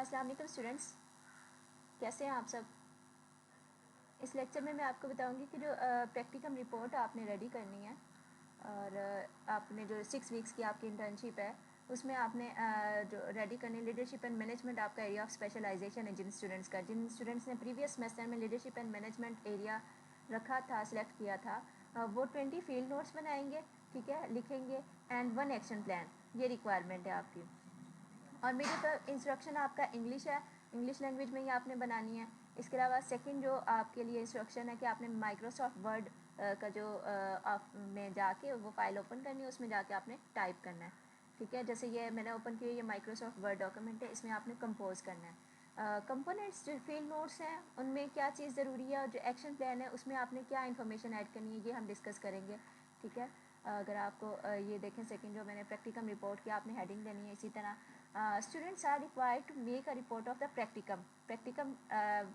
अस्सलाम वालेकुम स्टूडेंट्स, कैसे हैं आप सब। इस लेक्चर में मैं आपको बताऊंगी कि जो प्रैक्टिकम रिपोर्ट आपने रेडी करनी है और आपने जो 6 वीक्स की आपकी इंटर्नशिप है उसमें आपने जो रेडी करनी लीडरशिप एंड मैनेजमेंट आपका एरिया ऑफ स्पेशलाइजेशन है। जिन स्टूडेंट्स ने प्रीवियस सेमेस्टर में लीडरशिप एंड मैनेजमेंट एरिया रखा था, सिलेक्ट किया था, वो 20 फील्ड नोट्स बनाएंगे, ठीक है, लिखेंगे एंड 1 एक्शन प्लान। ये रिक्वायरमेंट है आपकी। और मेरे तो इंस्ट्रक्शन आपका इंग्लिश है, इंग्लिश लैंग्वेज में ही आपने बनानी है। इसके अलावा सेकंड जो आपके लिए इंस्ट्रक्शन है कि आपने माइक्रोसॉफ्ट वर्ड का जो आप में जाके वो फाइल ओपन करनी है, उसमें जाके आपने टाइप करना है, ठीक है। जैसे ये मैंने ओपन किया, ये माइक्रोसॉफ्ट वर्ड डॉक्यूमेंट है, इसमें आपने कंपोज करना है। कंपोनेंट्स जो फील्ड नोट्स हैं उनमें क्या चीज़ ज़रूरी है और जो एक्शन प्लान है उसमें आपने क्या इन्फॉर्मेशन ऐड करनी है, ये हम डिस्कस करेंगे, ठीक है। अगर आपको ये देखें सेकंड जो मैंने प्रैक्टिकम रिपोर्ट की आपने हेडिंग देनी है। इसी तरह students are required to make a report of the practicum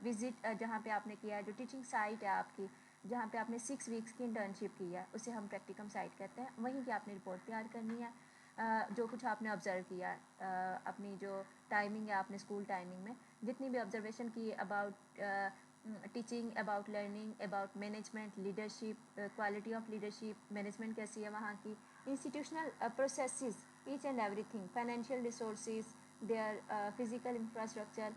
visit जहाँ पे आपने किया है, जो टीचिंग साइट है आपकी, जहाँ पे आपने 6 वीक्स की इंटर्नशिप की है, उसे हम प्रैक्टिकम साइट कहते हैं। वहीं की आपने रिपोर्ट तैयार करनी है। जो कुछ आपने ऑब्ज़र्व किया है, अपनी जो टाइमिंग है आपने स्कूल टाइमिंग में जितनी भी ऑब्जर्वेशन की about teaching, about learning, about management, leadership, quality of leadership, management कैसी है वहाँ की, institutional processes, each and everything, financial resources, their physical infrastructure,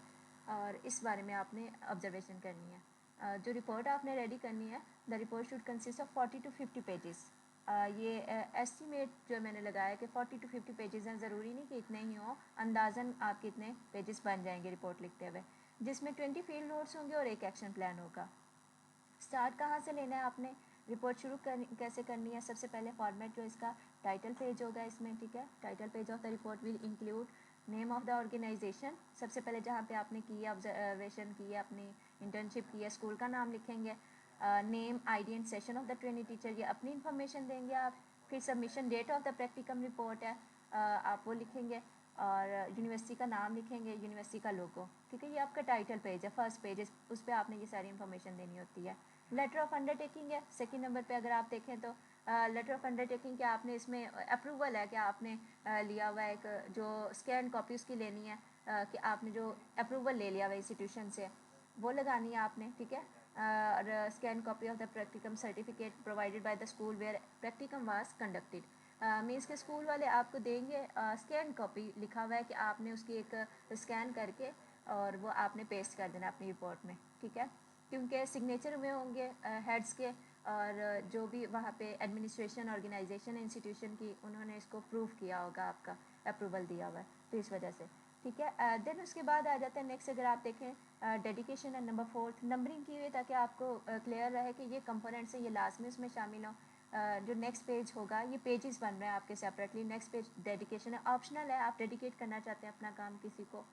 और इस बारे में आपने ऑब्जर्वेशन करनी है। जो रिपोर्ट आपने रेडी करनी है, the report should consist of 40 to 50 pages. ये एस्टीमेट जो मैंने लगाया कि 40 to 50 पेजेस हैं, ज़रूरी नहीं कि इतने ही हों, अंदाज़न आप कितने पेजेस बन जाएंगे रिपोर्ट लिखते हुए, जिसमें 20 फील्ड नोट्स होंगे और 1 एक्शन प्लान होगा। स्टार्ट कहाँ से लेना है आपने, रिपोर्ट शुरू कैसे करनी है। सबसे पहले फॉर्मेट जो इसका टाइटल पेज होगा इसमें, ठीक है। Title page of the report will include name of the organisation, सबसे पहले जहाँ पे आपने की है ऑब्जर्वेशन की है, अपनी इंटर्नशिप की है, स्कूल का नाम लिखेंगे। Name, ID and session of the training teacher, ये अपनी इन्फॉर्मेशन देंगे आप। फिर submission date of the practicum report है, आप वो लिखेंगे, और यूनिवर्सिटी का नाम लिखेंगे, यूनिवर्सिटी का लोगो, ठीक है। ये आपका टाइटल पेज है, फर्स्ट पेज, उस पर आपने ये सारी इन्फॉर्मेशन देनी होती है। लेटर ऑफ अंडरटेकिंग है सेकंड नंबर पे। अगर आप देखें तो लेटर ऑफ अंडरटेकिंग क्या आपने इसमें अप्रूवल है, क्या आपने लिया हुआ है, एक जो स्कैन कॉपी उसकी लेनी है, कि आपने जो अप्रूवल ले लिया हुआ इंस्टीट्यूशन से, वो लगानी है आपने, ठीक है। और scan copy of the practicum certificate provided by the school where practicum was conducted. Means के स्कूल वाले आपको देंगे स्कैन कॉपी, लिखा हुआ है कि आपने उसकी एक स्कैन करके और वो आपने पेस्ट कर देना अपनी रिपोर्ट में, ठीक है। क्योंकि सिग्नेचर में होंगे हेड्स के, और जो भी वहाँ पे एडमिनिस्ट्रेशन, ऑर्गेनाइजेशन, इंस्टीट्यूशन की, उन्होंने इसको प्रूव किया होगा, आपका अप्रूवल दिया हुआ है, तो इस वजह से, ठीक है। देन उसके बाद आ जाता है नेक्स्ट। अगर आप देखें डेडिकेशन है नंबर 4, नंबरिंग की हुई है ताकि आपको क्लियर रहे कि ये कंपोनेंट्स है, ये लास्ट में उसमें शामिल हो। जो नेक्स्ट पेज होगा, ये पेजेस बन रहे हैं आपके सेपरेटली। नेक्स्ट पेज डेडिकेशन है, ऑप्शनल है, आप डेडिकेट करना चाहते हैं अपना काम किसी को,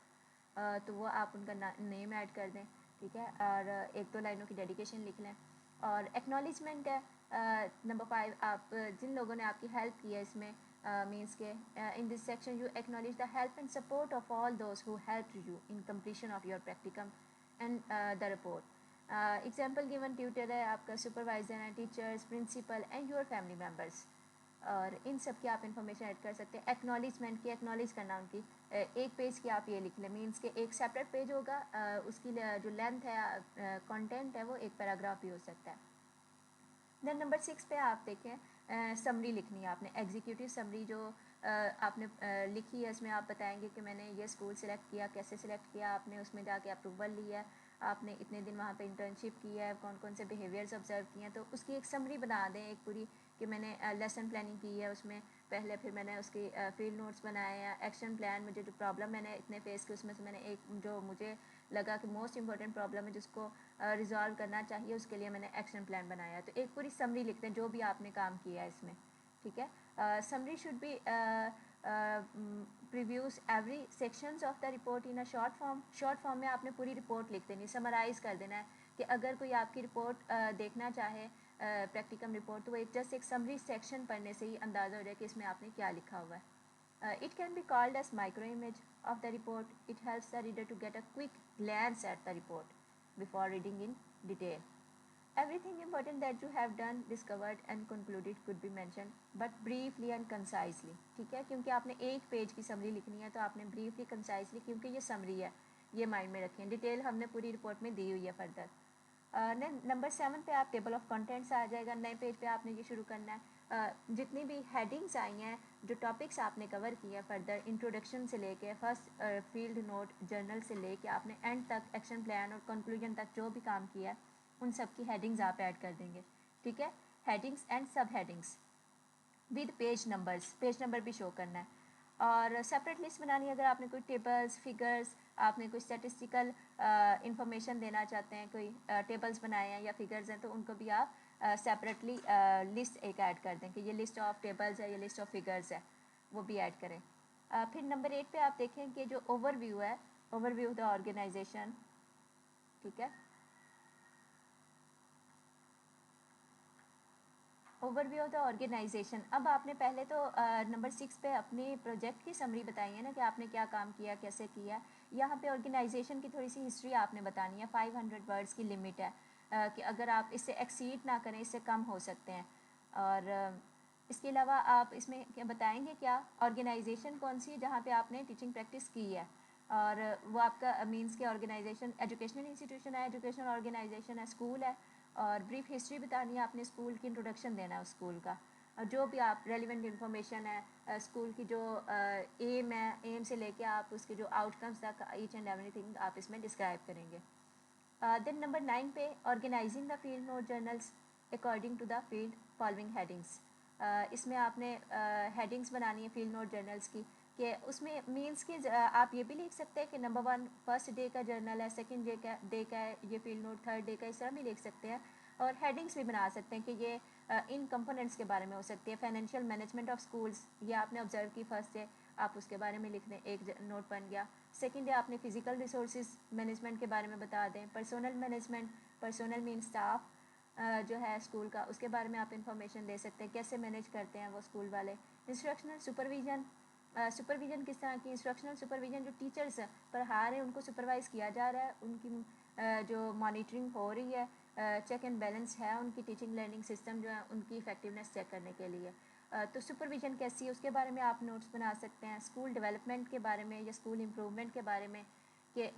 तो वो आप उनका नेम ऐड कर दें, ठीक है, और 1-2 लाइनों की डेडिकेशन लिख लें। और एक्नॉलेजमेंट है नंबर 5, आप जिन लोगों ने आपकी हेल्प की है इसमें, मीन्स के in this section you acknowledge the help and support of all those who helped you in completion of your practicum and the report. Example given tutor है, आपका सुपरवाइजर है, teachers, principal and your family members, और इन सब की आप information add कर सकते हैं। एक्नॉलेजमेंट की, एक्नॉलेज करना उनकी, एक पेज की आप ये लिख लें, मीन्स के एक सेपरेट पेज होगा, उसकी जो लेंथ है, कंटेंट है, वो एक पैराग्राफ भी हो सकता है। देन नंबर 6 पे आप देखें समरी लिखनी है आपने, एग्जीक्यूटिव समरी जो आपने लिखी है, इसमें आप बताएंगे कि मैंने ये स्कूल सेलेक्ट किया, कैसे सेलेक्ट किया आपने, उसमें जाके अप्रूवल लिया है, आपने इतने दिन वहाँ पे इंटर्नशिप की है, कौन कौन से बिहेवियर्स ऑब्जर्व किए हैं, तो उसकी एक समरी बना दें एक पूरी, कि मैंने लेसन प्लानिंग की है उसमें पहले, फिर मैंने उसकी फील्ड नोट्स बनाए हैं, एक्शन प्लान, मुझे जो प्रॉब्लम मैंने इतने फेस की उसमें से मैंने एक जो मुझे लगा कि मोस्ट इंपॉर्टेंट प्रॉब्लम है जिसको रिजॉल्व करना चाहिए, उसके लिए मैंने एक्शन प्लान बनाया। तो एक पूरी समरी लिखते हैं जो भी आपने काम किया है इसमें, ठीक है। Summary should be previews every sections of the report in a short form. Short form में आपने पूरी रिपोर्ट लिख देनी, समराइज़ कर देना है, कि अगर कोई आपकी रिपोर्ट देखना चाहे प्रैक्टिकम रिपोर्ट, तो वो जस्ट एक समरी सेक्शन पढ़ने से ही अंदाज़ा हो जाए कि इसमें आपने क्या लिखा हुआ है। It can be called as micro image of the report. It helps the reader to get a quick glance at the report before reading in detail. Everything important that you have done, discovered and concluded could be mentioned, but briefly and concisely. ठीक है, क्योंकि आपने एक page की summary लिखनी है तो आपने briefly concisely, क्योंकि ये समरी है, ये माइंड में रखें, डिटेल हमने पूरी रिपोर्ट में दी हुई है फर्दर। नंबर 7 पे आप टेबल ऑफ कंटेंट्स आ जाएगा, नए पेज पे आपने ये शुरू करना है। जितनी भी हेडिंग्स आई हैं, जो टॉपिक्स आपने कवर किए हैं फर्दर, इंट्रोडक्शन से लेके फर्स्ट फील्ड नोट जर्नल से लेके आपने एंड तक एक्शन प्लान और कंक्लूजन तक जो भी काम किया है, उन सब की हेडिंग्स आप ऐड कर देंगे, ठीक है। हेडिंग्स एंड सब हेडिंग्स विद पेज नंबर भी शो करना है। और सेपरेट लिस्ट बनानी है, अगर आपने कोई टेबल्स, फिगर्स, आपने कोई स्टैटिस्टिकल इंफॉर्मेशन देना चाहते हैं, कोई टेबल्स बनाए हैं या फिगर्स हैं, तो उनको भी आप सेपरेटली लिस्ट एक ऐड कर दें कि ये लिस्ट ऑफ टेबल्स है, ये लिस्ट ऑफ फिगर्स है, वो भी ऐड करें। फिर नंबर 8 पे आप देखें कि जो ओवरव्यू है, ओवरव्यू ऑफ द ऑर्गेनाइजेशन, ठीक है। Overview of the organisation. अब आपने पहले तो नंबर 6 पे अपने प्रोजेक्ट की समरी बताई है ना, कि आपने क्या काम किया, कैसे किया। यहाँ पे ऑर्गेनाइजेशन की थोड़ी सी हिस्ट्री आपने बतानी है। 500 वर्ड्स की लिमिट है, कि अगर आप इससे एक्सीड ना करें, इससे कम हो सकते हैं। और इसके अलावा आप इसमें क्या बताएंगे, क्या ऑर्गेनाइजेशन कौन सी है जहाँ पे आपने टीचिंग प्रैक्टिस की है, और वो आपका मीन्स के ऑर्गेनाइजेशन एजुकेशनल इंस्टीट्यूशन है, एजुकेशनल ऑर्गेनाइजेशन है, स्कूल है। और ब्रीफ हिस्ट्री बतानी है आपने, स्कूल की इंट्रोडक्शन देना है उस स्कूल का, और जो भी आप रेलिवेंट इन्फॉर्मेशन है स्कूल की, जो एम है, एम से लेके आप उसके जो आउटकम्स तक ईच एंड एवरीथिंग आप इसमें डिस्क्राइब करेंगे। देन नंबर 9 पे organising the field note journals according to the field following headings. इसमें आपने हेडिंग्स बनानी है फील्ड नोट जर्नल्स की, कि उसमें मीन्स के आप ये भी लिख सकते हैं कि नंबर 1 फर्स्ट डे का जर्नल है, सेकंड डे का है ये फील्ड नोट, थर्ड डे का, इस तरह भी लिख सकते हैं। और हेडिंग्स भी बना सकते हैं कि ये इन कंपोनेंट्स के बारे में हो सकती है। फाइनेंशियल मैनेजमेंट ऑफ स्कूल्स, ये आपने ऑब्जर्व की फर्स्ट डे, आप उसके बारे में लिख दें, एक नोट बन गया। सेकंड डे आपने फिजिकल रिसोर्सेज मैनेजमेंट के बारे में बता दें। Personal management, personal mean staff जो है स्कूल का, उसके बारे में आप इंफॉर्मेशन दे सकते हैं, कैसे मैनेज करते हैं वो स्कूल वाले। इंस्ट्रक्शनल सुपरविजन, सुपरविजन किस तरह की, इंस्ट्रक्शनल सुपरविजन जो टीचर्स पढ़ा रहे हैं उनको सुपरवाइज़ किया जा रहा है, उनकी जो मॉनिटरिंग हो रही है, चेक एंड बैलेंस है उनकी टीचिंग लर्निंग सिस्टम जो है उनकी इफेक्टिवनेस चेक करने के लिए। तो सुपरविजन कैसी है उसके बारे में आप नोट्स बना सकते हैं। स्कूल डेवलपमेंट के बारे में या स्कूल इम्प्रूवमेंट के बारे में, कि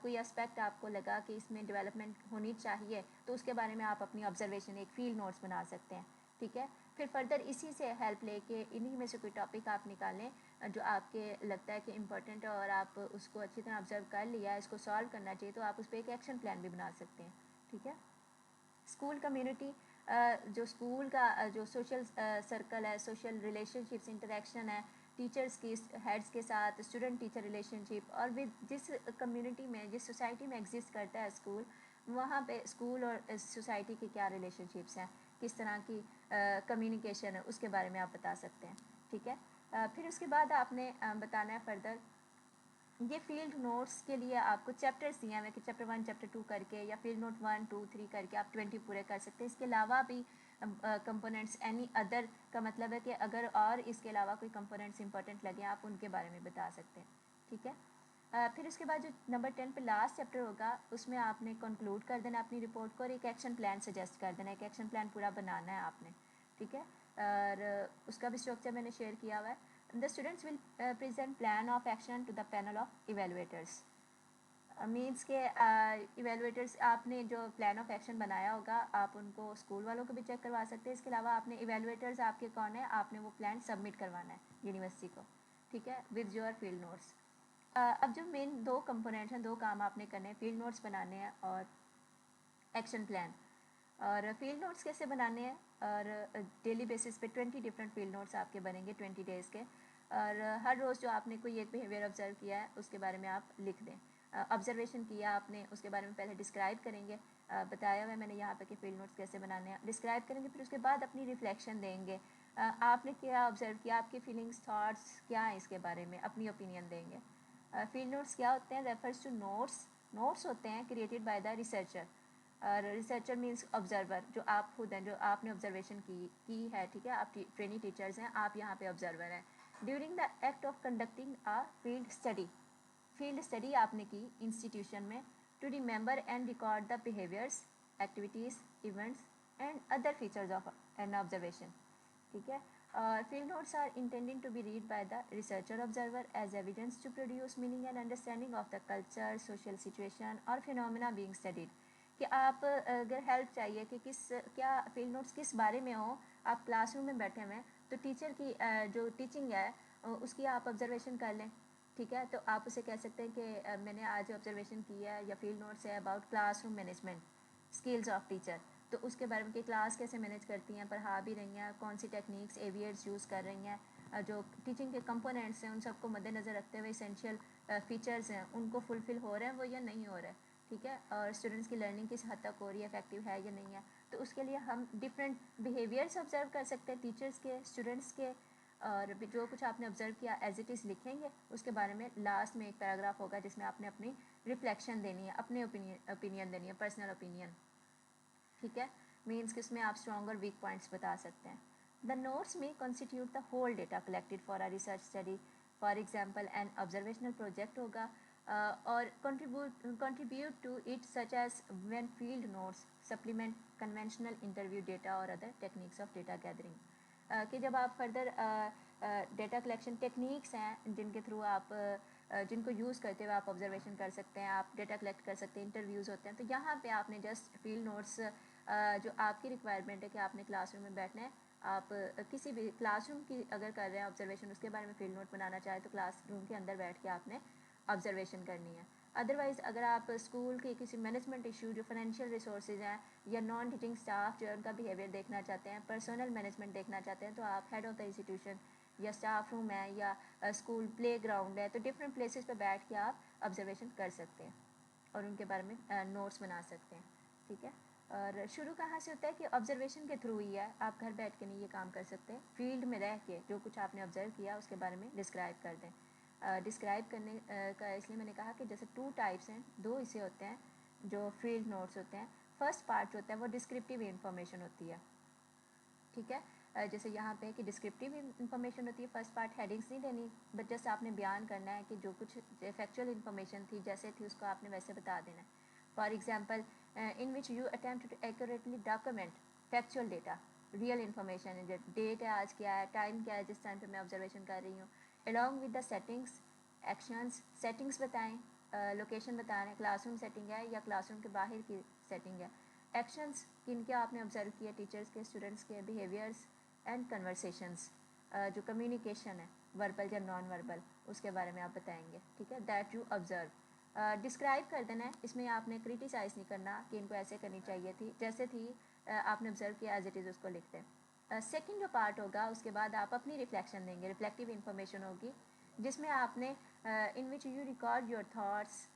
कोई एस्पेक्ट आपको लगा कि इसमें डेवलपमेंट होनी चाहिए, तो उसके बारे में आप अपनी ऑब्जर्वेशन एक फील्ड नोट्स बना सकते हैं, ठीक है। फिर फर्दर इसी से हेल्प लेके इन्हीं में से कोई टॉपिक आप निकालें जो आपके लगता है कि इम्पोर्टेंट है और आप उसको अच्छी तरह ऑब्जर्व कर लिया, इसको सॉल्व करना चाहिए, तो आप उस पर एक एक्शन प्लान भी बना सकते हैं, ठीक है। स्कूल कम्युनिटी, जो स्कूल का जो सोशल सर्कल है, सोशल रिलेशनशिप्स, इंटरेक्शन है टीचर्स की हेड्स के साथ, स्टूडेंट टीचर रिलेशनशिप, और विद जिस कम्युनिटी में, जिस सोसाइटी में एग्जिस्ट करता है स्कूल, वहाँ पे स्कूल और सोसाइटी की क्या रिलेशनशिप्स हैं, किस तरह की कम्युनिकेशन है, उसके बारे में आप बता सकते हैं, ठीक है। फिर उसके बाद आपने बताना है फर्दर, ये फील्ड नोट्स के लिए आपको चैप्टर्स दिए हैं कि चैप्टर 1 चैप्टर 2 करके, या फील्ड नोट 1 2 3 करके आप 20 पूरे कर सकते हैं। इसके अलावा भी कंपोनेंट्स एनी अदर का मतलब है कि अगर और इसके अलावा कोई कंपोनेंट्स इंपॉर्टेंट लगे आप उनके बारे में बता सकते हैं, ठीक है। फिर उसके बाद जो नंबर 10 पे लास्ट चैप्टर होगा उसमें आपने कंक्लूड कर देना अपनी रिपोर्ट को, और एक एक्शन प्लान सजेस्ट कर देना, एक एक्शन प्लान पूरा बनाना है आपने, ठीक है। और उसका भी स्ट्रक्चर मैंने शेयर किया हुआ है। The students will present plan of action to the panel of evaluators. Means के इवेलुएटर्स, आपने जो प्लान ऑफ एक्शन बनाया होगा आप उनको स्कूल वालों को भी चेक करवा सकते हैं। इसके अलावा आपने इवेलुएटर्स आपके कौन है, आपने वो प्लान सबमिट करवाना है यूनिवर्सिटी को, ठीक है, विद योर फील्ड नोट्स। अब जो मेन दो कंपोनेंट्स हैं, दो काम आपने करने हैं, फील्ड नोट्स बनाने हैं और एक्शन प्लान। और फील्ड नोट्स कैसे बनाने हैं, और डेली बेसिस पे 20 डिफरेंट फील्ड नोट्स आपके बनेंगे 20 डेज़ के, और हर रोज़ जो आपने कोई एक बिहेवियर ऑब्जर्व किया है उसके बारे में आप लिख दें। ऑब्जर्वेशन किया आपने, उसके बारे में पहले डिस्क्राइब करेंगे, बताया हुआ है मैंने यहाँ पे कि फील्ड नोट्स कैसे बनाने हैं, डिस्क्राइब करेंगे, फिर उसके बाद अपनी रिफ्लेक्शन देंगे, आपने क्या ऑब्जर्व किया, आपकी फीलिंग्स थाट्स क्या हैं इसके बारे में, अपनी ओपिनियन देंगे। फील्ड नोट्स क्या होते हैं, रेफर्स टू नोट्स, नोट्स होते हैं क्रिएटेड बाय द रिसर्चर, और रिसर्चर मीन्स ऑब्जर्वर, जो आप खुद हैं, जो आपने ऑब्जर्वेशन की है, ठीक है, आप ट्रेनी टीचर्स हैं, आप यहाँ पे ऑब्जर्वर हैं। During the act of conducting a field study, field study आपने की इंस्टीट्यूशन में, to remember and record the behaviours, activities, events and other features of an observation, ठीक है। Field notes are intended to be read by the researcher observer as evidence to produce meaning and understanding of the culture, social situation or phenomena being studied. कि आप अगर help चाहिए कि क्या field notes किस बारे में हो, आप क्लासरूम में बैठे हुए हैं तो टीचर की जो टीचिंग है उसकी आप ऑब्जर्वेशन कर लें, ठीक है। तो आप उसे कह सकते हैं कि मैंने आज ऑब्जर्वेशन किया है या फील्ड नोट्स है about classroom management skills of teacher, तो उसके बारे में कि क्लास कैसे मैनेज करती हैं, पढ़ा भी रही हैं, कौन सी टेक्निक्स एवियर्स यूज़ कर रही हैं, जो टीचिंग के कंपोनेंट्स हैं उन सबको मद्देनज़र रखते हुए इसेंशियल फीचर्स हैं उनको फुलफ़िल हो रहे हैं वो या नहीं हो रहे हैं, ठीक है। और स्टूडेंट्स की लर्निंग किस हद तक हो रही है, इफेक्टिव है या नहीं है। तो उसके लिए हम डिफरेंट बिहेवियर्स ऑब्जर्व कर सकते हैं टीचर्स के, स्टूडेंट्स के, और जो कुछ आपने ऑब्जर्व किया एज इट इज़ लिखेंगे। उसके बारे में लास्ट में एक पैराग्राफ होगा जिसमें आपने अपनी रिफ्लेक्शन देनी है, अपने ओपिनियन देनी है, पर्सनल ओपिनियन, ठीक है। मीन्स कि उसमें आप स्ट्रॉन्ग और वीक पॉइंट्स बता सकते हैं। द नोट्स में constitute the whole data collected for a research study, for example an observational project होगा, और contribute to it such as when field notes supplement conventional interview data or other techniques of data gathering. कि जब आप further data collection techniques हैं जिनके through आप जिनको use करते हुए आप ऑब्जर्वेशन कर सकते हैं, आप डेटा कलेक्ट कर सकते हैं, इंटरव्यूज़ होते हैं, तो यहाँ पे आपने जस्ट फील्ड नोट्स जो आपकी रिक्वायरमेंट है कि आपने क्लासरूम में बैठना है, आप किसी भी क्लासरूम की अगर कर रहे हैं ऑब्जर्वेशन उसके बारे में फील्ड नोट बनाना चाहे तो क्लासरूम के अंदर बैठ के आपने ऑब्जर्वेशन करनी है। अदरवाइज़ अगर आप स्कूल के किसी मैनेजमेंट इशू जो फाइनेंशियल रिसोर्सेज हैं या नॉन टीचिंग स्टाफ जो है उनका बिहेवियर देखना चाहते हैं, पर्सनल मैनेजमेंट देखना चाहते हैं, तो आप हेड ऑफ़ द इंस्टीट्यूशन या स्टाफ रूम है या स्कूल प्ले ग्राउंड है, तो डिफरेंट प्लेसेस पे बैठ के आप ऑब्जर्वेशन कर सकते हैं और उनके बारे में नोट्स बना सकते हैं, ठीक है। और शुरू कहाँ से होता है कि ऑब्जर्वेशन के थ्रू ही है, आप घर बैठ के नहीं ये काम कर सकते, फील्ड में रह के जो कुछ आपने ऑब्जर्व किया उसके बारे में डिस्क्राइब कर दें। डिस्क्राइब करने का इसलिए मैंने कहा कि जैसे 2 टाइप्स हैं, 2 हिस्से होते हैं जो फील्ड नोट्स होते हैं। फर्स्ट पार्ट जो होता है वो डिस्क्रिप्टिव इन्फॉर्मेशन होती है, ठीक है। जैसे यहाँ पे कि डिस्क्रिप्टिव इन्फॉर्मेशन होती है, फर्स्ट पार्ट हेडिंग्स नहीं देनी, बट जस्ट आपने बयान करना है कि जो कुछ फैक्चुअल इन्फॉर्मेशन थी जैसे थी उसको आपने वैसे बता देना है। For example in which you attempt to accurately document factual data, real information, date है, आज क्या है, टाइम क्या है जिस टाइम पे मैं ऑब्जर्वेशन कर रही हूँ, along with the settings, actions, settings बताएं, लोकेशन बता रहे हैं, क्लासरूम सेटिंग है या क्लासरूम के बाहर की सेटिंग है, एक्शंस किन के आपने ऑब्जर्व किए, टीचर्स के, स्टूडेंट्स के, बिहेवियर्स एंड कन्वर्सेशंस, जो कम्युनिकेशन है वर्बल या नॉन वर्बल उसके बारे में आप बताएंगे, ठीक है। दैट यू ऑब्जर्व डिस्क्राइब कर देना है, इसमें आपने क्रिटिसाइज़ नहीं करना कि इनको ऐसे करनी चाहिए थी, जैसे थी आपने ऑब्जर्व किया एज इट इज़ उसको लिखते हैं। सेकेंड जो पार्ट होगा उसके बाद आप अपनी रिफ्लेक्शन देंगे, रिफ्लेक्टिव इन्फॉर्मेशन होगी जिसमें आपने in which you record your thoughts,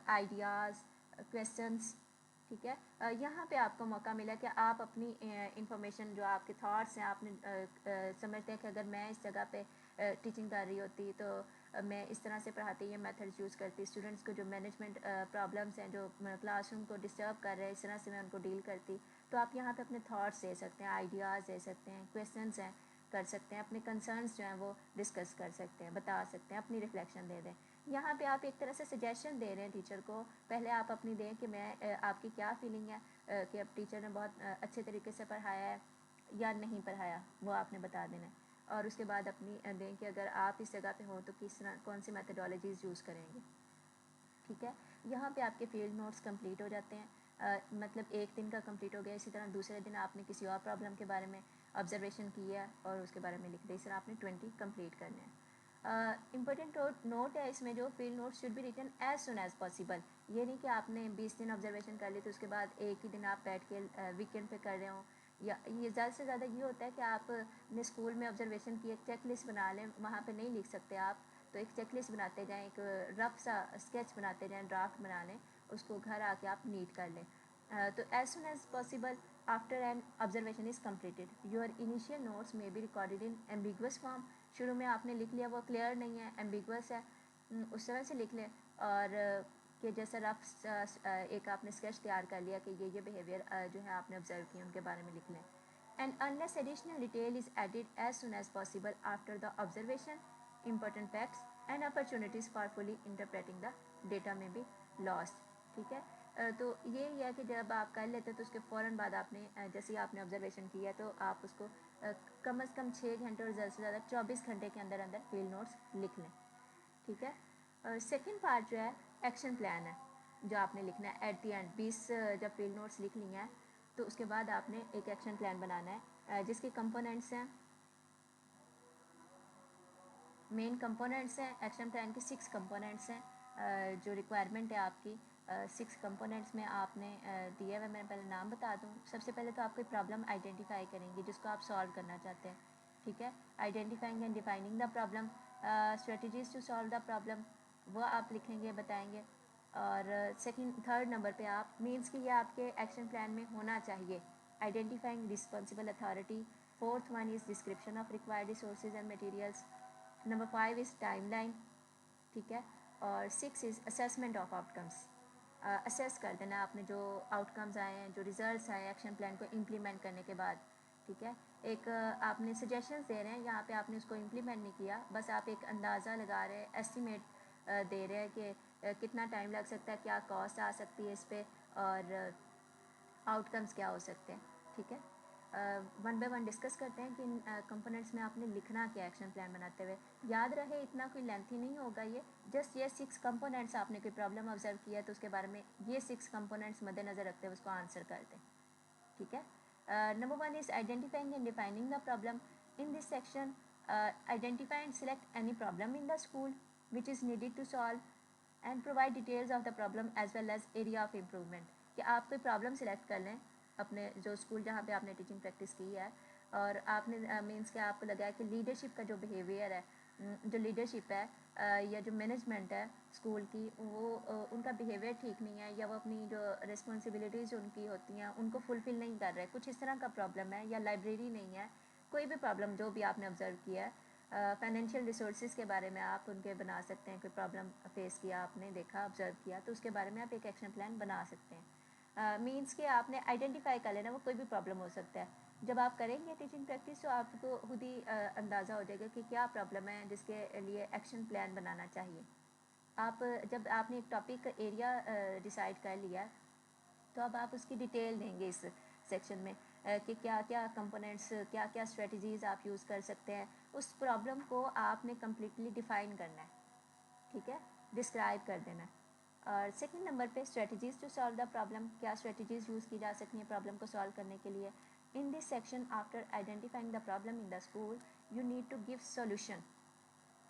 ideas, questions, ठीक है। यहाँ पे आपको मौका मिला कि आप अपनी इंफॉर्मेशन जो आपके थॉट्स हैं, आपने समझते हैं कि अगर मैं इस जगह पे टीचिंग कर रही होती तो मैं इस तरह से पढ़ाती, ये मेथड्स यूज़ करती, स्टूडेंट्स को जो मैनेजमेंट प्रॉब्लम्स हैं जो क्लासरूम को डिस्टर्ब कर रहे हैं इस तरह से मैं उनको डील करती। तो आप यहाँ पे अपने थॉट्स दे सकते हैं, आइडियाज़ दे सकते हैं, क्वेश्चंस हैं कर सकते हैं, अपने कंसर्न्स जो हैं वो डिस्कस कर सकते हैं, बता सकते हैं, अपनी रिफ्लेक्शन दे दें। यहाँ पे आप एक तरह से सजेशन दे रहे हैं टीचर को, पहले आप अपनी दें कि मैं आपकी क्या फीलिंग है कि अब टीचर ने बहुत अच्छे तरीके से पढ़ाया है या नहीं पढ़ाया, वो आपने बता देना है। और उसके बाद अपनी दें कि अगर आप इस जगह पे हो तो किस तरह कौन सी मेथडोलॉजीज़ यूज़ करेंगे, ठीक है। यहाँ पे आपके फील्ड नोट्स कंप्लीट हो जाते हैं, मतलब एक दिन का कंप्लीट हो गया। इसी तरह दूसरे दिन आपने किसी और प्रॉब्लम के बारे में ऑब्जर्वेशन किया और उसके बारे में लिख दिया, इस तरह आपने 20 कंप्लीट करने हैं। इम्पोर्टेंट नोट है इसमें जो field note should be written as soon as possible. ये नहीं कि आपने 20 दिन ऑब्जर्वेशन कर ली तो उसके बाद एक ही दिन आप बैठ के वीकेंड पे कर रहे हो, या ये ज़्यादा से ज़्यादा ये होता है कि आप अपने स्कूल में ऑब्जर्वेशन की एक चेक लिस्ट बना लें, वहाँ पे नहीं लिख सकते आप, तो एक चेक लिस्ट बनाते जाएँ, एक रफ सा स्केच बनाते जाएँ, ड्राफ्ट बना लें, उसको घर आके आप नीट कर लें। तो as soon as possible after an observation is completed your initial notes may be recorded in ambiguous form. शुरू में आपने लिख लिया वो क्लियर नहीं है, एम्बिगुअस है, उस तरह से लिख लें, और कि जैसे रफ एक आपने स्केच तैयार कर लिया कि ये बिहेवियर जो है आपने ऑब्जर्व किए उनके बारे में लिख लें। And unless additional detail is added as soon as possible after the observation, important facts and opportunities for fully interpreting the data may be lost, ठीक है। तो ये ही है कि जब आप कर लेते हैं तो उसके फ़ौरन बाद आपने जैसे ही आपने ऑब्जर्वेशन किया तो आप उसको कम से कम 6 घंटे और ज़्यादा से ज़्यादा 24 घंटे के अंदर अंदर फील्ड नोट्स लिख लें, ठीक है। और सेकेंड पार्ट जो है एक्शन प्लान है जो आपने लिखना है एट दी एंड। 20 जब फील्ड नोट्स लिख ली हैं तो उसके बाद आपने एक एक्शन प्लान बनाना है जिसके कंपोनेंट्स हैं, मेन कंपोनेंट्स हैं एक्शन प्लान के 6 कंपोनेंट्स हैं। जो रिक्वायरमेंट है आपकी 6 कंपोनेंट्स में आपने दिया हुआ, मैं पहले नाम बता दूं। सबसे पहले तो आप कोई प्रॉब्लम आइडेंटिफाई करेंगे जिसको आप सॉल्व करना चाहते हैं, ठीक है। Identifying and defining the problem, strategies to solve the problem वो आप लिखेंगे, बताएंगे। और थर्ड नंबर पे आप मीन्स कि ये आपके एक्शन प्लान में होना चाहिए। Identifying responsible authority. Fourth one is description of required resources and materials. Number 5 is timeline, ठीक है। और 6 is assessment of outcomes. Assess कर देना आपने जो आउटकम्स आए हैं, जो रिजल्ट्स आए एक्शन प्लान को इम्प्लीमेंट करने के बाद, ठीक है। एक आपने सजेशंस दे रहे हैं, यहाँ पे आपने उसको इम्प्लीमेंट नहीं किया, बस आप एक अंदाज़ा लगा रहे हैं, एस्टिमेट दे रहे हैं कि कितना टाइम लग सकता है, क्या कॉस्ट आ सकती है इस पर, और आउटकम्स क्या हो सकते हैं, ठीक है। वन बाय वन डिस्कस करते हैं कि इन कंपोनेंट्स में आपने लिखना क्या एक्शन प्लान बनाते हुए। याद रहे इतना कोई लेंथी नहीं होगा ये, जस्ट ये 6 कंपोनेंट्स, आपने कोई प्रॉब्लम ऑब्जर्व किया तो उसके बारे में ये 6 कंपोनेंट्स मद्देनज़र रखते हुए उसको आंसर कर दें, ठीक है। Number 1 is identifying and defining the problem. In this section identify and select any problem in the school which is needed to solve and provide details of the problem as well as area of improvement. कि आप कोई problem select कर लें अपने जो school जहाँ पे आपने टीचिंग प्रैक्टिस की है, और आपने मीन्स कि आपको लगा है कि लीडरशिप का जो बिहेवियर है, जो लीडरशिप है या जो मैनेजमेंट है स्कूल की, वो उनका बिहेवियर ठीक नहीं है, या वो अपनी जो रिस्पॉन्सिबिलिटीज़ उनकी होती हैं उनको फुलफ़िल नहीं कर रहे, कुछ इस तरह का प्रॉब्लम है, या लाइब्रेरी नहीं है, कोई भी प्रॉब्लम जो भी आपने ऑब्जर्व किया है। फाइनेंशियल रिसोर्सेज के बारे में आप उनके बना सकते हैं, कोई प्रॉब्लम फेस किया आपने, देखा, ऑब्जर्व किया, तो उसके बारे में आप एक एक्शन प्लान बना सकते हैं। मीन्स कि आपने आइडेंटिफाई कर लेना, वो कोई भी प्रॉब्लम हो सकता है। जब आप करेंगे टीचिंग प्रैक्टिस तो आपको खुद ही अंदाज़ा हो जाएगा कि क्या प्रॉब्लम है जिसके लिए एक्शन प्लान बनाना चाहिए। आप जब आपने एक टॉपिक एरिया डिसाइड कर लिया तो अब आप उसकी डिटेल देंगे इस सेक्शन में कि क्या क्या कंपोनेंट्स, क्या क्या स्ट्रेटजीज़ आप यूज़ कर सकते हैं। उस प्रॉब्लम को आपने कम्प्लीटली डिफ़ाइन करना है, ठीक है, डिस्क्राइब कर देना है। और सेकंड नंबर पे strategies to solve the problem, क्या स्ट्रेटजीज़ यूज़ की जा सकती हैं प्रॉब्लम को सॉल्व करने के लिए। In this section after identifying the problem in the school you need to give solution,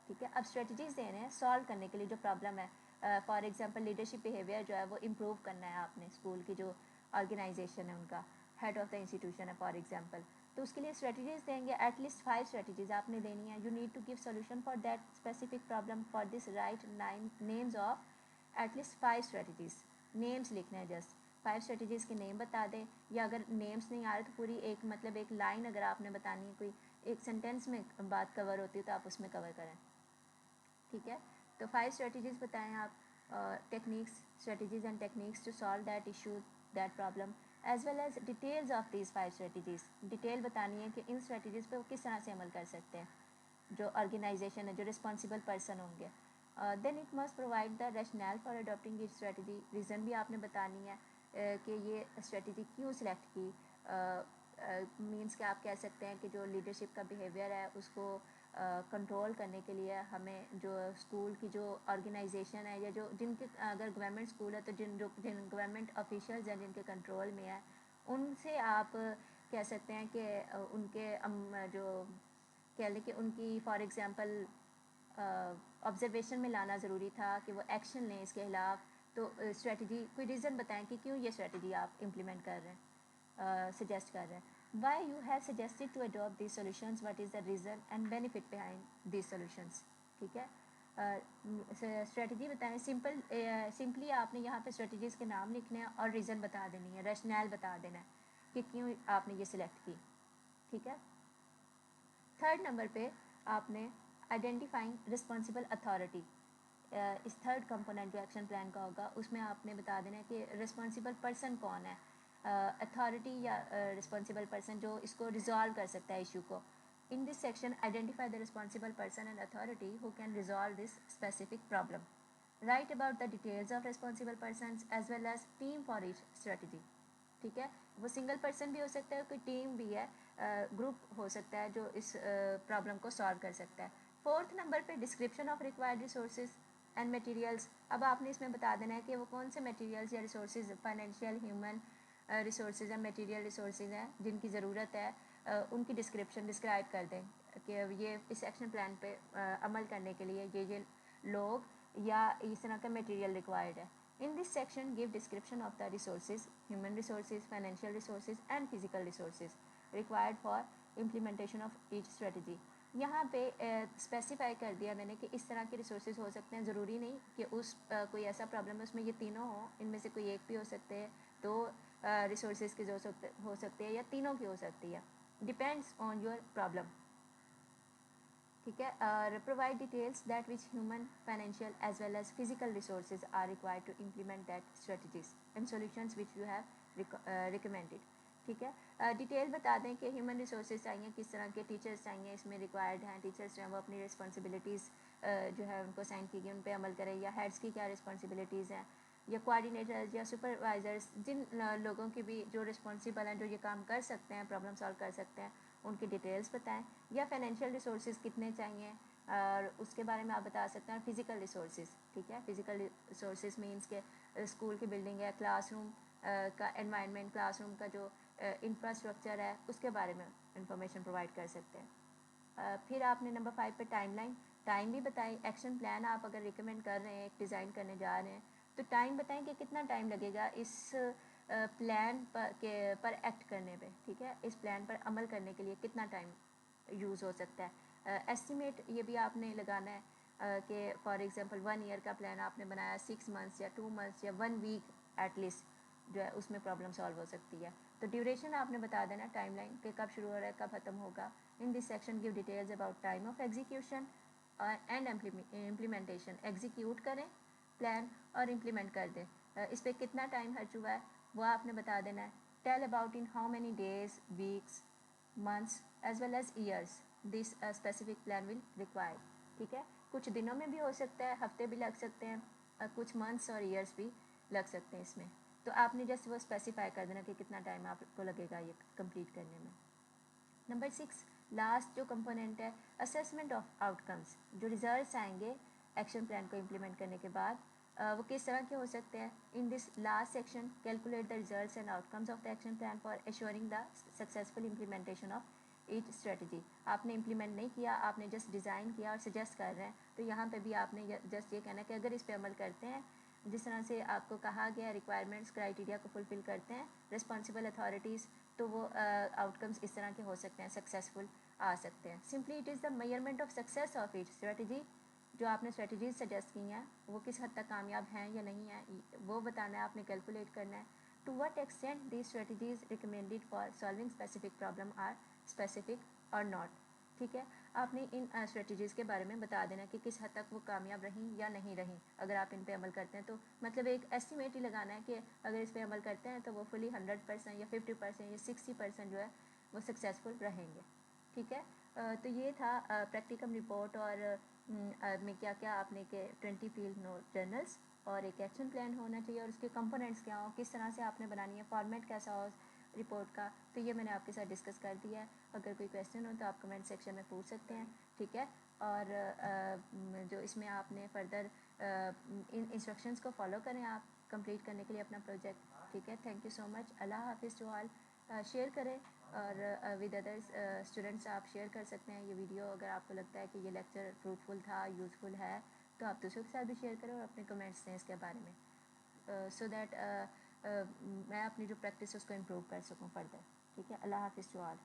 ठीक है। अब स्ट्रेटजीज़ दे रहे हैं सॉल्व करने के लिए जो प्रॉब्लम है। फॉर एग्जांपल लीडरशिप बिहेवियर जो है वो इम्प्रूव करना है आपने, स्कूल की जो ऑर्गेनाइजेशन है उनका, हेड ऑफ़ द इंस्टीट्यूशन है फॉर एग्जांपल, तो उसके लिए स्ट्रेटजीज़ देंगे। एटलीस्ट 5 स्ट्रेटजीज़ आपने देनी है। You need to give solution for that specific problem, for this write 9 names of at least 5 strategies. Names लिखना है, जस्ट 5 स्ट्रेटजीज़ के नेम बता दें, या अगर नेम्स नहीं आ रहे तो पूरी एक मतलब एक लाइन अगर आपने बतानी है, कोई एक सेंटेंस में बात कवर होती है तो आप उसमें कवर करें, ठीक है। तो 5 स्ट्रेटजीज़ बताएं आप, techniques, strategies and techniques to solve that issue, that problem, as well as details of these 5 strategies. Detail बतानी है कि इन स्ट्रेटजीज़ पे वो किस तरह से अमल कर सकते हैं जो ऑर्गेनाइजेशन है, जो रिस्पॉन्सिबल पर्सन होंगे। Then it must provide the rationale for adopting it strategy. Reason भी आपने बतानी है कि ये स्ट्रेटजी क्यों सिलेक्ट की। मीन्स कि आप कह सकते हैं कि जो लीडरशिप का बिहेवियर है उसको कंट्रोल करने के लिए हमें जो स्कूल की जो ऑर्गेनाइजेशन है, या जो जिनके अगर गवर्नमेंट स्कूल है तो जिन गवर्नमेंट ऑफिशियल्स हैं जिनके कंट्रोल में है, उनसे आप कह सकते हैं कि उनके जो कह लें कि उनकी फॉर एग्ज़ाम्पल ऑब्जर्वेशन में लाना ज़रूरी था कि वो एक्शन लें इसके खिलाफ। तो स्ट्रेटजी, कोई रीज़न बताएं कि क्यों ये स्ट्रेटजी आप इम्प्लीमेंट कर रहे हैं, सजेस्ट कर रहे हैं। Why you have suggested to adopt these solutions, what is the reason and benefit behind these solutions, ठीक है। स्ट्रेटजी बताएं, सिंपली आपने यहाँ पे स्ट्रेटजीज़ के नाम लिखने हैं और रीज़न बता देनी है, रैशनल बता देना है कि क्यों आपने ये सिलेक्ट की, ठीक है। थर्ड नंबर पे आपने आइडेंटिफाइंग रिस्पॉन्सिबल अथॉरिटी, इस थर्ड कंपोनेंट जो एक्शन प्लान का होगा उसमें आपने बता देना है कि रिस्पॉन्सिबल पर्सन कौन है, अथॉरिटी या रिस्पॉन्सिबल पर्सन जो इसको रिजॉल्व कर सकता है इशू को। In this section identify the responsible person and authority who can resolve this specific problem, write about the details of responsible person as well as team for each strategy. ठीक है, वो single person भी हो सकता है, कोई team भी है, ग्रुप हो सकता है जो इस प्रॉब्लम को सॉल्व कर सकता है। फोर्थ नंबर पे description of required resources and materials. अब आपने इसमें बता देना है कि वो कौन से मटेरियल्स या रिसोर्सेज, फाइनेंशियल, ह्यूमन रिसोर्सेज या मटेरियल रिसोर्सेज हैं जिनकी ज़रूरत है, उनकी डिस्क्रिप्शन डिस्क्राइब कर दें कि ये इस एक्शन प्लान पे अमल करने के लिए ये लोग या इस तरह का मटेरियल रिक्वायर्ड है। In this section, give description of the resources, human resources, financial resources and physical resources required for implementation of each strategy. यहाँ पे स्पेसिफाई कर दिया मैंने कि इस तरह के रिसोर्सेज हो सकते हैं, ज़रूरी नहीं कि उस कोई ऐसा प्रॉब्लम है उसमें ये तीनों हो, इनमें से कोई एक भी हो सकते हैं, तो रिसोर्सेज की जो हो सकते हैं या तीनों की हो सकती है, डिपेंड्स ऑन योर प्रॉब्लम। ठीक है, और provide details that which human, financial as well as physical resources are required to implement that strategies and solutions which you have recommended. ठीक है, डिटेल बता दें कि ह्यूमन रिसोर्सेज चाहिए, किस तरह के टीचर्स चाहिए इसमें रिक्वायर्ड हैं, टीचर्स जो हैं वो अपनी रिस्पॉन्सिबिलिटीज़ जो है उनको साइन की गई उन पर अमल करें, या हेड्स की क्या रिस्पॉन्सिबिलिटीज़ हैं, या कोऑर्डिनेटर्स या सुपरवाइजर्स, जिन लोगों की भी जो रिस्पॉन्सिबल हैं, जो ये काम कर सकते हैं, प्रॉब्लम सॉल्व कर सकते हैं, उनकी डिटेल्स बताएं, या फाइनेंशियल रिसोर्सेज कितने चाहिए और उसके बारे में आप बता सकते हैं। फिज़िकल रिसोर्सेज, ठीक है, फिज़िकल रिसोर्सेज मींस के स्कूल की बिल्डिंग है, क्लासरूम का एनवायरनमेंट, क्लासरूम का जो इंफ्रास्ट्रक्चर है उसके बारे में इंफॉर्मेशन प्रोवाइड कर सकते हैं। फिर आपने नंबर 5 पे टाइमलाइन, टाइम भी बताएं। एक्शन प्लान आप अगर रिकमेंड कर रहे हैं, एक डिज़ाइन करने जा रहे हैं, तो टाइम बताएं कि कितना टाइम लगेगा इस प्लान पर एक्ट करने पे। ठीक है, इस प्लान पर अमल करने के लिए कितना टाइम यूज़ हो सकता है। एस्टिमेट ये भी आपने लगाना है कि फॉर एग्जांपल 1 ईयर का प्लान आपने बनाया, 6 मंथ्स या 2 मंथ्स या 1 वीक एटलीस्ट जो है उसमें प्रॉब्लम सॉल्व हो सकती है। तो ड्यूरेशन आपने बता देना, टाइमलाइन कि कब शुरू हो रहा है कब ख़त्म होगा। इन this section give details about time of execution and implementation. Execute करें प्लान और इम्प्लीमेंट कर दें, इस पर कितना टाइम खर्च हुआ है वो आपने बता देना है। Tell about in how many days, weeks, months as well as years this specific plan will require. ठीक है, कुछ दिनों में भी हो सकता है, हफ्ते भी लग सकते हैं, कुछ मंथ्स और ईयर्स भी लग सकते हैं इसमें। तो आपने जस्ट वो स्पेसिफाई कर देना कि कितना टाइम आपको लगेगा ये कंप्लीट करने में। नंबर 6, लास्ट जो कंपोनेंट है, असेसमेंट ऑफ आउटकम्स। जो रिजल्ट्स आएंगे एक्शन प्लान को इम्प्लीमेंट करने के बाद वो किस तरह के हो सकते हैं। In this last section calculate the results and outcomes of the action plan for assuring the successful implementation of each strategy. आपने इम्प्लीमेंट नहीं किया, आपने जस्ट डिज़ाइन किया और सजेस्ट कर रहे हैं, तो यहाँ पे भी आपने जस्ट ये कहना है कि अगर इस पर अमल करते हैं जिस तरह से आपको कहा गया, रिक्वायरमेंट्स क्राइटेरिया को फुलफ़िल करते हैं रिस्पॉन्सिबल अथॉरिटीज़, तो वो आउटकम्स इस तरह के हो सकते हैं, सक्सेसफुल आ सकते हैं। Simply it is the measurement of success of each strategy. जो आपने स्ट्रेटजीज सजेस्ट की हैं वो किस हद तक कामयाब हैं या नहीं हैं वो बताना है, आपने कैलकुलेट करना है। To what extent the strategies recommended for solving specific problem are specific or not. ठीक है, आपने इन स्ट्रेटजीज़ के बारे में बता देना कि किस हद तक वो कामयाब रहीं या नहीं रहीं। अगर आप इन पे अमल करते हैं तो मतलब एक एस्टिमेट ही लगाना है कि अगर इस पे अमल करते हैं तो वो फुली 100% या 50% या 60% जो है वो सक्सेसफुल रहेंगे। ठीक है, तो ये था प्रैक्टिकम रिपोर्ट और में क्या क्या आपने के 20 फील्ड नोट जर्नल्स और एक एक्शन प्लान होना चाहिए और उसके कंपोनेंट्स क्या हो, किस तरह से आपने बनानी है, फॉर्मेट कैसा हो रिपोर्ट का, तो ये मैंने आपके साथ डिस्कस कर दिया है। अगर कोई क्वेश्चन हो तो आप कमेंट सेक्शन में पूछ सकते हैं। ठीक है, और जो इसमें आपने फर्दर इन इंस्ट्रक्शंस को फॉलो करें आप कंप्लीट करने के लिए अपना प्रोजेक्ट। ठीक है, थैंक यू सो मच। अल्लाह हाफिज़ टू ऑल। शेयर करें और विद अदर्स स्टूडेंट्स आप शेयर कर सकते हैं ये वीडियो। अगर आपको लगता है कि ये लेक्चर फ्रूटफुल था, यूज़फुल है, तो आप दूसरों के साथ भी शेयर करें और अपने कमेंट्स दें इसके बारे में, सो दैट मैं अपनी जो प्रैक्टिस है उसको इम्प्रूव कर सकूँ फर्दर। ठीक है, अल्लाह हाफिज़ टू ऑल।